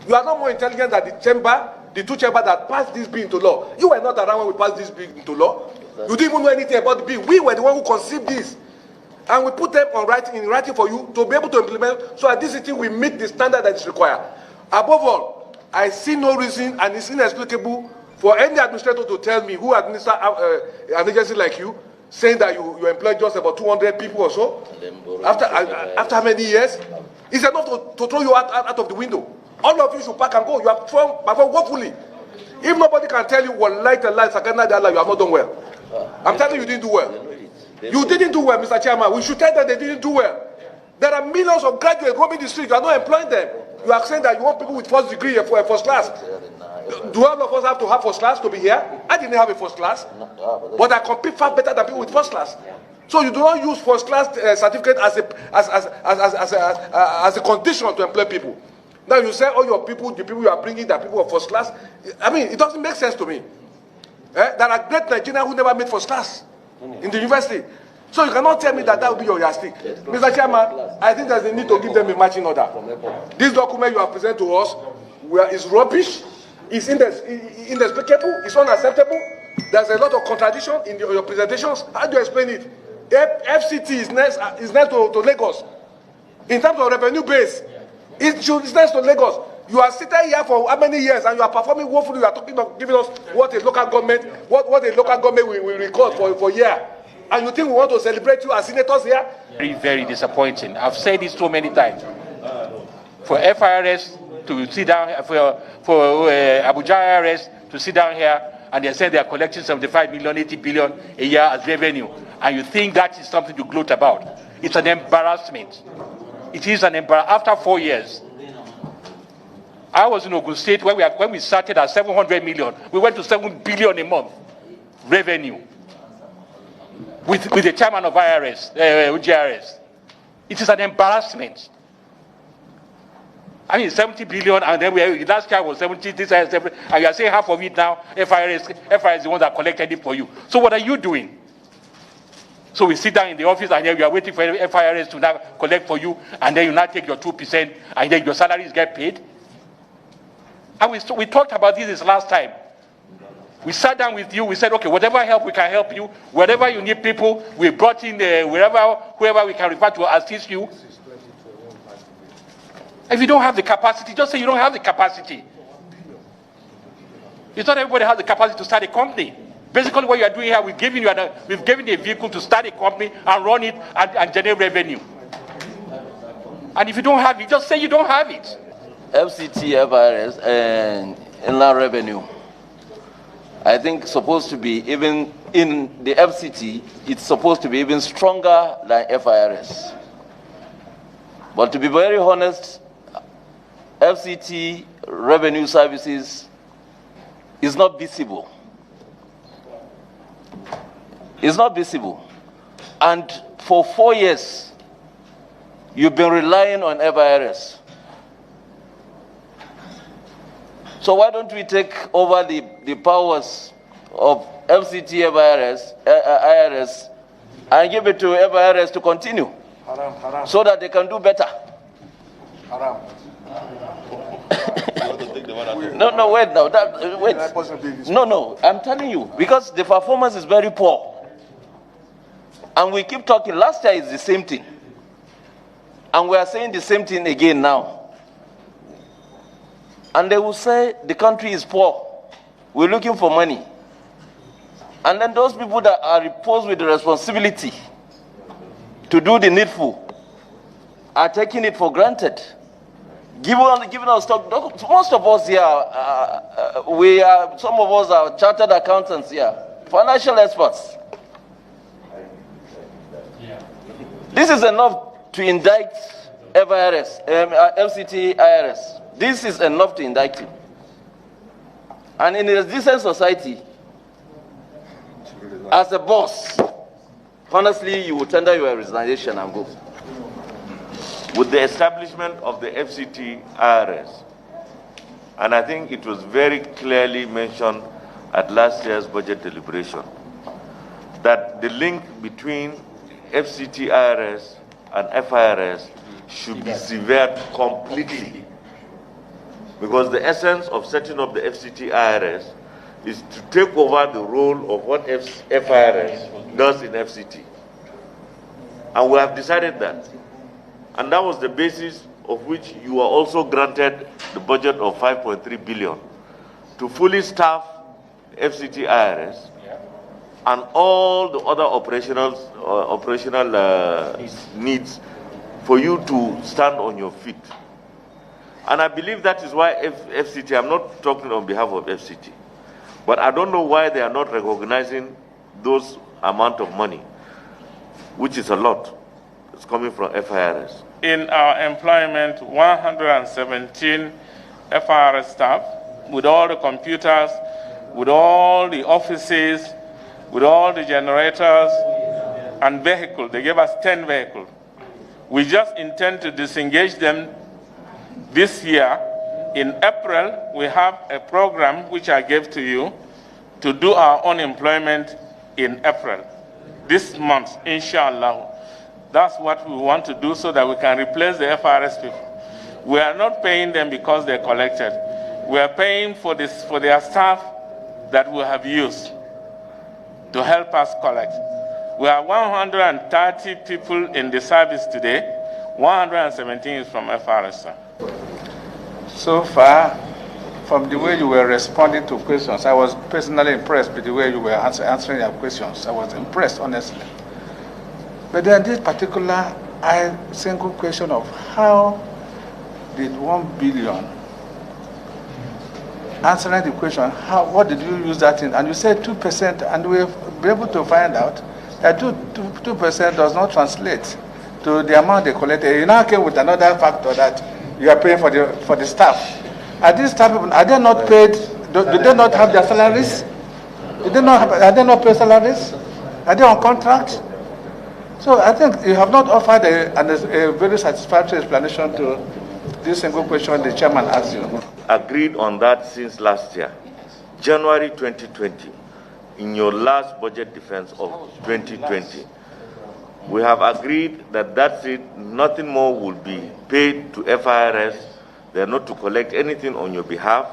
You are not more intelligent than the two chambers that passed this bill into law. You were not around when we passed this bill into law. You didn't even know anything about the bill. We were the one who conceived this. And we put them in writing for you to be able to implement, so that this city will meet the standard that is required. Above all, I see no reason, and it's inexplicable, for any administrator to tell me who administers an agency like you, saying that you employ just about 200 people or so, after how many years? It's enough to throw you out of the window. All of you should pack and go. You have thrown woefully. If nobody can tell you, what light and light, sakana Allah, you have not done well. I'm telling you, you didn't do well. You didn't do well, Mr. Chairman. We should tell them they didn't do well. There are millions of graduates roaming the street. You are not employing them. You are saying that you want people with first degree for a first class. Do all of us have to have first class to be here? I didn't have a first class, but I compete far better than people with first class. So you do not use first class certificate as a condition to employ people. Now you say all your people, the people you are bringing, are people of first class. I mean, it doesn't make sense to me. There are great Nigerians who never made first class in the university. So you cannot tell me that will be your yardstick. Mr. Chairman, I think there's a need to give them a matching order. This document you have presented to us is rubbish, it's inexplicable, it's unacceptable. There's a lot of contradiction in your presentations. How do you explain it? FCT is next to Lagos. In terms of revenue base, it's next to Lagos. You are sitting here for how many years and you are performing woefully. You are talking about giving us what a local government, will record for a year. And you think we want to celebrate you as senators here? Very, very disappointing. I've said this so many times. For FIRS to sit down, for Abuja IRS to sit down here and they say they are collecting 75 million, 80 billion a year as revenue, and you think that is something to gloat about. It's an embarrassment. It is an embarrassment. After 4 years, I was in Ogun State when we started at 700 million. We went to 7 billion a month revenue with the chairman of GRS. It is an embarrassment. I mean, 70 billion, and then last year was 70, this year 70, and you are saying half of it now, FIRS is the one that collected it for you. So what are you doing? So we sit down in the office, and then we are waiting for FIRS to now collect for you, and then you now take your 2%, and then your salaries get paid. And we talked about this last time. We sat down with you, we said, okay, whatever help we can help you, wherever you need people, we brought in whoever we can refer to assist you. If you don't have the capacity, just say you don't have the capacity. It's not everybody has the capacity to start a company. Basically what you are doing here, we've given you a vehicle to start a company and run it and generate revenue. And if you don't have it, just say you don't have it. FCT, FIRS, and inland revenue, I think supposed to be even in the FCT, it's supposed to be even stronger than FIRS. But to be very honest, FCT revenue services is not visible. It's not visible. And for 4 years, you've been relying on FIRS. So why don't we take over the powers of FCT, IRS, and give it to FIRS to continue, so that they can do better? No, wait now. Wait. No, I'm telling you, because the performance is very poor. And we keep talking, last year is the same thing. And we are saying the same thing again now. And they will say the country is poor. We're looking for money. And then those people that are imposed with the responsibility to do the needful are taking it for granted. Giving us stock. Most of us here, some of us are chartered accountants here, financial experts. This is enough to indict FIRS, FCT, IRS. This is enough to indict him. And in a decent society, as a boss, honestly, you will tender your resignation and go. With the establishment of the FCT IRS, and I think it was very clearly mentioned at last year's budget deliberation, that the link between FCT IRS and FIRS should be severed completely. Because the essence of setting up the FCT IRS is to take over the role of what FIRS does in FCT. And we have decided that. And that was the basis of which you were also granted the budget of 5.3 billion to fully staff FCT IRS and all the other operational needs for you to stand on your feet. And I believe that is why FCT, I'm not talking on behalf of FCT, but I don't know why they are not recognizing those amount of money, which is a lot. It's coming from FIRS. In our employment, 117 FIRS staff, with all the computers, with all the offices, with all the generators and vehicles. They gave us 10 vehicles. We just intend to disengage them this year. In April, we have a program which I gave to you to do our unemployment in April. This month, inshallah. That's what we want to do so that we can replace the FRS people. We are not paying them because they're collected. We are paying for their staff that we have used to help us collect. We have 130 people in the service today. 117 is from FRS. So far, from the way you were responding to questions, I was personally impressed with the way you were answering your questions. I was impressed, honestly. But then this particular single question of how did 1 billion, answering the question, what did you use that in? And you said 2%, and we've been able to find out that 2% does not translate to the amount they collected. You now came with another factor that you are paying for the staff. Are these staff people, are they not paid? Do they not have their salaries? Are they not paid salaries? Are they on contract? So I think you have not offered a very satisfactory explanation to this single question the chairman asked you. Agreed on that since last year, January 2020, in your last budget defense of 2020. We have agreed that that's it, nothing more will be paid to FIRS. They are not to collect anything on your behalf.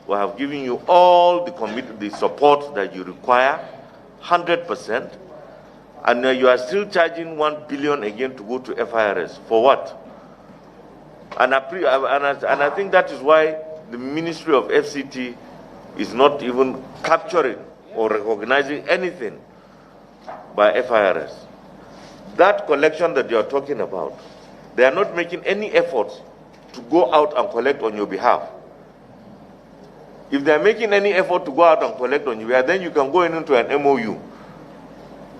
We have given you all the support that you require, 100%. And you are still charging 1 billion again to go to FIRS. For what? And I think that is why the Ministry of FCT is not even capturing or recognizing anything by FIRS. That collection that you are talking about, they are not making any efforts to go out and collect on your behalf. If they are making any effort to go out and collect on your behalf, then you can go into an MOU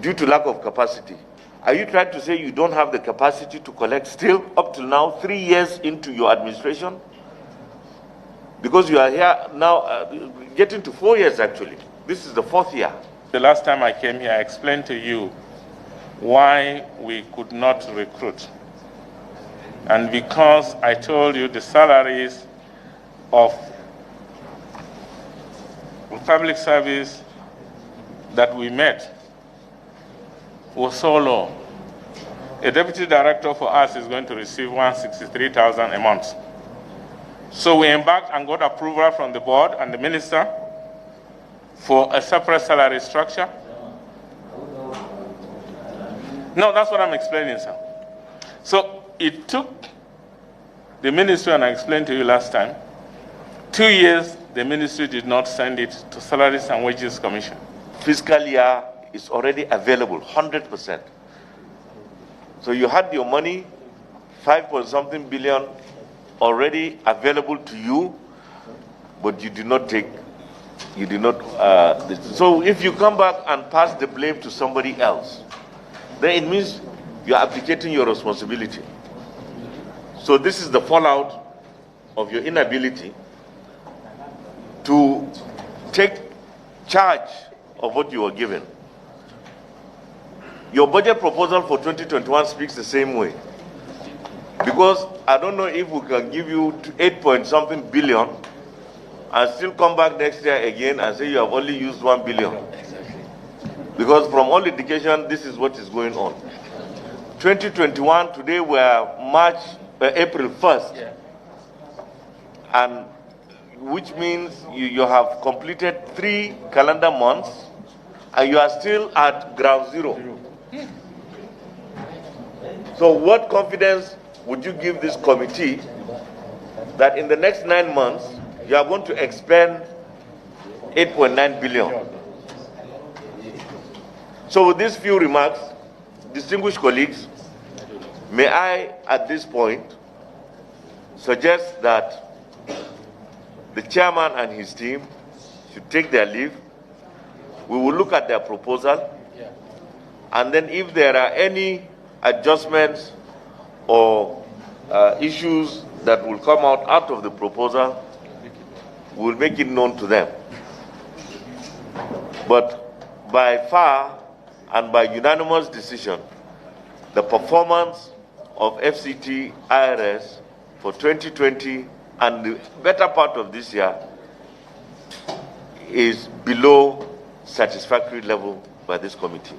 due to lack of capacity. Are you trying to say you don't have the capacity to collect still up till now, 3 years into your administration? Because you are here now, getting to 4 years actually. This is the 4th year. The last time I came here, I explained to you why we could not recruit. And because I told you the salaries of public service that we met was so low. A deputy director for us is going to receive 163,000 a month. So we embarked and got approval from the board and the minister for a separate salary structure. No, that's what I'm explaining, sir. So it took the ministry, and I explained to you last time, 2 years the ministry did not send it to Salaries and Wages Commission. Fiscal year is already available, 100%. So you had your money, 5.something billion, already available to you, but you did not take, so if you come back and pass the blame to somebody else, then it means you are abdicating your responsibility. So this is the fallout of your inability to take charge of what you were given. Your budget proposal for 2021 speaks the same way. Because I don't know if we can give you 8-point-something billion and still come back next year again and say you have only used 1 billion. Because from all indication, this is what is going on. 2021, today we are April 1st. And which means you have completed 3 calendar months and you are still at ground zero. So what confidence would you give this committee that in the next 9 months you are going to expend 8.9 billion? So with these few remarks, distinguished colleagues, may I at this point suggest that the chairman and his team should take their leave. We will look at their proposal, and then if there are any adjustments or issues that will come out of the proposal, we'll make it known to them. But by far and by unanimous decision, the performance of FCT IRS for 2020 and the better part of this year is below satisfactory level by this committee.